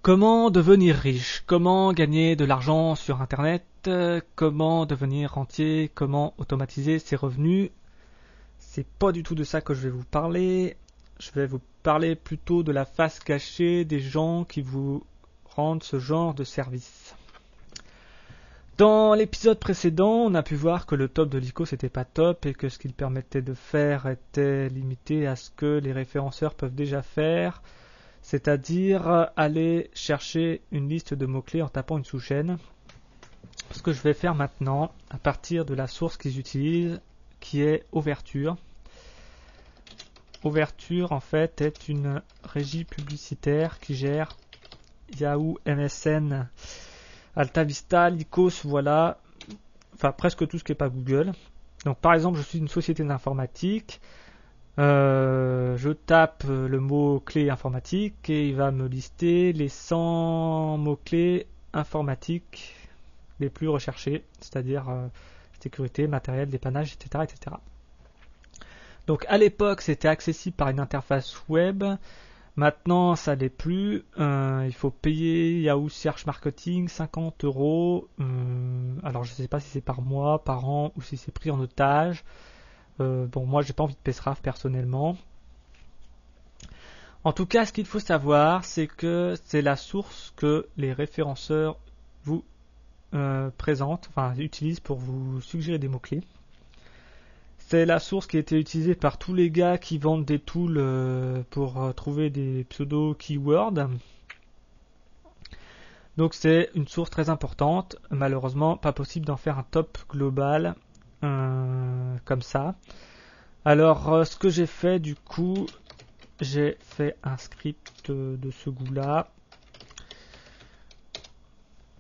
Comment devenir riche? Comment gagner de l'argent sur Internet? Comment devenir rentier? Comment automatiser ses revenus? C'est pas du tout de ça que je vais vous parler. Je vais vous parler plutôt de la face cachée des gens qui vous rendent ce genre de service. Dans l'épisode précédent, on a pu voir que le top de l'ICO c'était pas top et que ce qu'il permettait de faire était limité à ce que les référenceurs peuvent déjà faire, c'est-à-dire aller chercher une liste de mots-clés en tapant une sous-chaîne. Ce que je vais faire maintenant, à partir de la source qu'ils utilisent, qui est Overture. Overture, en fait, est une régie publicitaire qui gère Yahoo, MSN, AltaVista, Lycos, voilà, enfin presque tout ce qui n'est pas Google. Donc par exemple, je suis une société d'informatique, je tape le mot-clé informatique et il va me lister les 100 mots-clés informatiques les plus recherchés, c'est-à-dire sécurité, matériel, dépannage, etc., etc. Donc à l'époque, c'était accessible par une interface web. Maintenant, ça l'est plus. Il faut payer Yahoo Search Marketing 50 €. Alors, je ne sais pas si c'est par mois, par an ou si c'est pris en otage. Bon, moi, j'ai pas envie de Pessraf personnellement. En tout cas, ce qu'il faut savoir, c'est que c'est la source que les référenceurs vous présentent, enfin utilisent pour vous suggérer des mots-clés. C'est la source qui a été utilisée par tous les gars qui vendent des tools pour trouver des pseudo-keywords. Donc c'est une source très importante. Malheureusement, pas possible d'en faire un top global comme ça. Alors, ce que j'ai fait du coup, j'ai fait un script de ce goût-là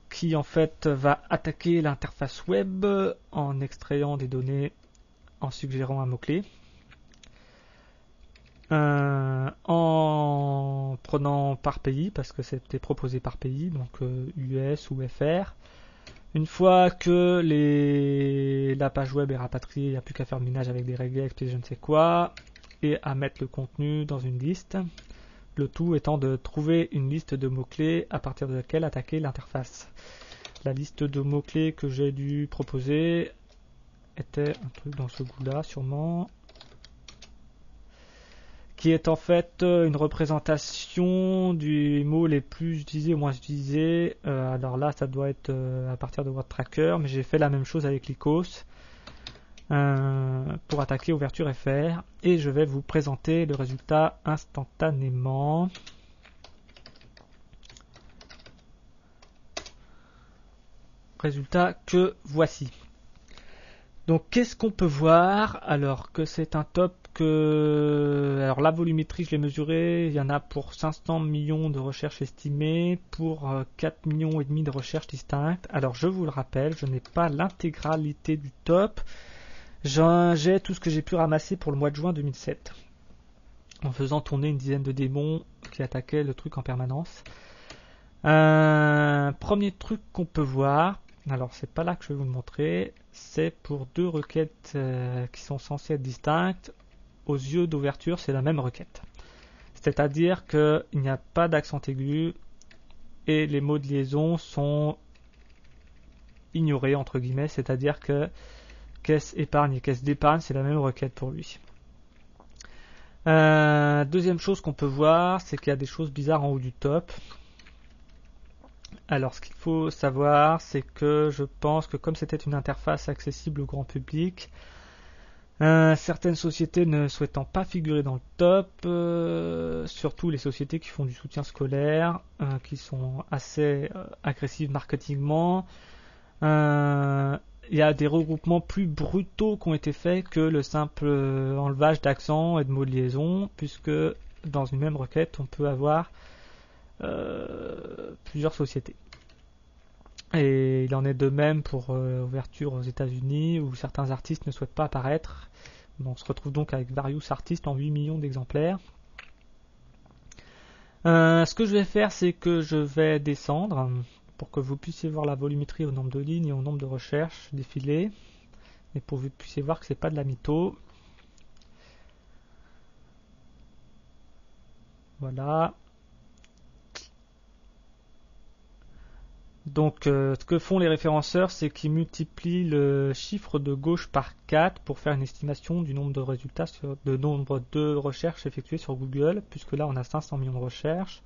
qui en fait va attaquer l'interface web en extrayant des données en suggérant un mot-clé, en prenant par pays, parce que c'était proposé par pays, donc US ou FR. Une fois que la page web est rapatriée, il n'y a plus qu'à faire le ménage avec des regex puis je ne sais quoi, et à mettre le contenu dans une liste. Le tout étant de trouver une liste de mots-clés à partir de laquelle attaquer l'interface. La liste de mots-clés que j'ai dû proposer était un truc dans ce goût-là sûrement, qui est en fait une représentation des mots les plus utilisés ou moins utilisés. Alors là, ça doit être à partir de WordTracker, mais j'ai fait la même chose avec Lycos pour attaquer Overture FR, et je vais vous présenter le résultat instantanément. Résultat que voici. Donc qu'est-ce qu'on peut voir? Alors que c'est un top alors la volumétrie je l'ai mesurée, il y en a pour 500 millions de recherches estimées, pour 4 millions et demi de recherches distinctes. Alors je vous le rappelle, je n'ai pas l'intégralité du top. J'ai tout ce que j'ai pu ramasser pour le mois de juin 2007, en faisant tourner une dizaine de démons qui attaquaient le truc en permanence. Premier truc qu'on peut voir, alors c'est pas là que je vais vous le montrer, c'est pour deux requêtes qui sont censées être distinctes. Aux yeux d'Overture, c'est la même requête. C'est-à-dire qu'il n'y a pas d'accent aigu et les mots de liaison sont ignorés entre guillemets, c'est-à-dire que caisse épargne et caisse d'épargne, c'est la même requête pour lui. Deuxième chose qu'on peut voir, c'est qu'il y a des choses bizarres en haut du top. Alors ce qu'il faut savoir, c'est que je pense que comme c'était une interface accessible au grand public, certaines sociétés ne souhaitant pas figurer dans le top, surtout les sociétés qui font du soutien scolaire, qui sont assez agressives marketingement, il y a des regroupements plus brutaux qui ont été faits que le simple enlevage d'accent et de mots de liaison, puisque dans une même requête on peut avoir plusieurs sociétés. Et il en est de même pour Overture aux États-Unis, où certains artistes ne souhaitent pas apparaître. On se retrouve donc avec Various Artists en 8 millions d'exemplaires. Ce que je vais faire, c'est que je vais descendre pour que vous puissiez voir la volumétrie au nombre de lignes et au nombre de recherches défilées, et pour que vous puissiez voir que c'est pas de la mytho. Voilà. Donc ce que font les référenceurs, c'est qu'ils multiplient le chiffre de gauche par 4 pour faire une estimation du nombre de résultats, de nombre de recherches effectuées sur Google, puisque là on a 500 millions de recherches.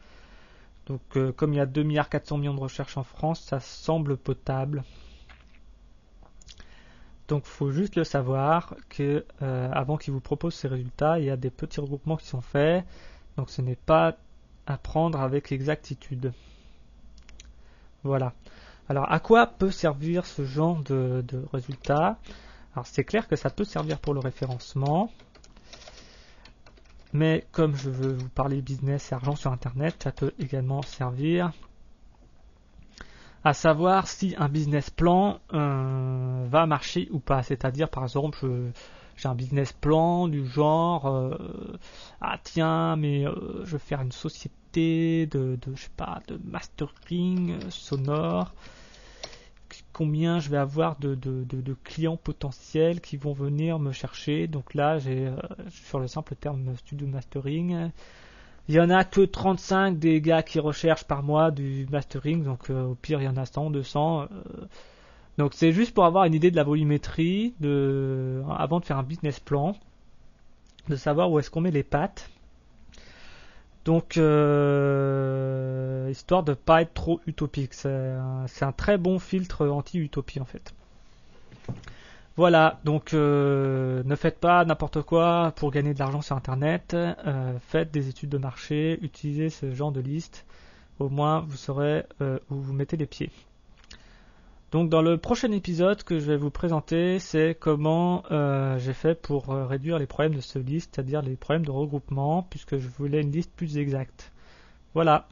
Donc comme il y a 2,4 milliards de recherches en France, ça semble potable. Donc il faut juste le savoir que avant qu'ils vous proposent ces résultats, il y a des petits regroupements qui sont faits. Donc ce n'est pas à prendre avec exactitude. Voilà. Alors à quoi peut servir ce genre de résultats? Alors c'est clair que ça peut servir pour le référencement. Mais comme je veux vous parler business et argent sur Internet, ça peut également servir à savoir si un business plan va marcher ou pas. C'est-à-dire, par exemple, j'ai un business plan du genre ah tiens, mais je veux faire une société de je sais pas, de mastering sonore. Combien je vais avoir de clients potentiels qui vont venir me chercher. Donc là, j'ai sur le simple terme studio mastering, il y en a que 35 des gars qui recherchent par mois du mastering, donc au pire il y en a 100, 200. Donc c'est juste pour avoir une idée de la volumétrie avant de faire un business plan, de savoir où est-ce qu'on met les pattes. Donc histoire de pas être trop utopique, c'est un très bon filtre anti-utopie en fait. Voilà, donc ne faites pas n'importe quoi pour gagner de l'argent sur Internet, faites des études de marché, utilisez ce genre de liste, au moins vous saurez où vous mettez les pieds. Donc dans le prochain épisode que je vais vous présenter, c'est comment j'ai fait pour réduire les problèmes de ce liste, c'est-à-dire les problèmes de regroupement, puisque je voulais une liste plus exacte. Voilà.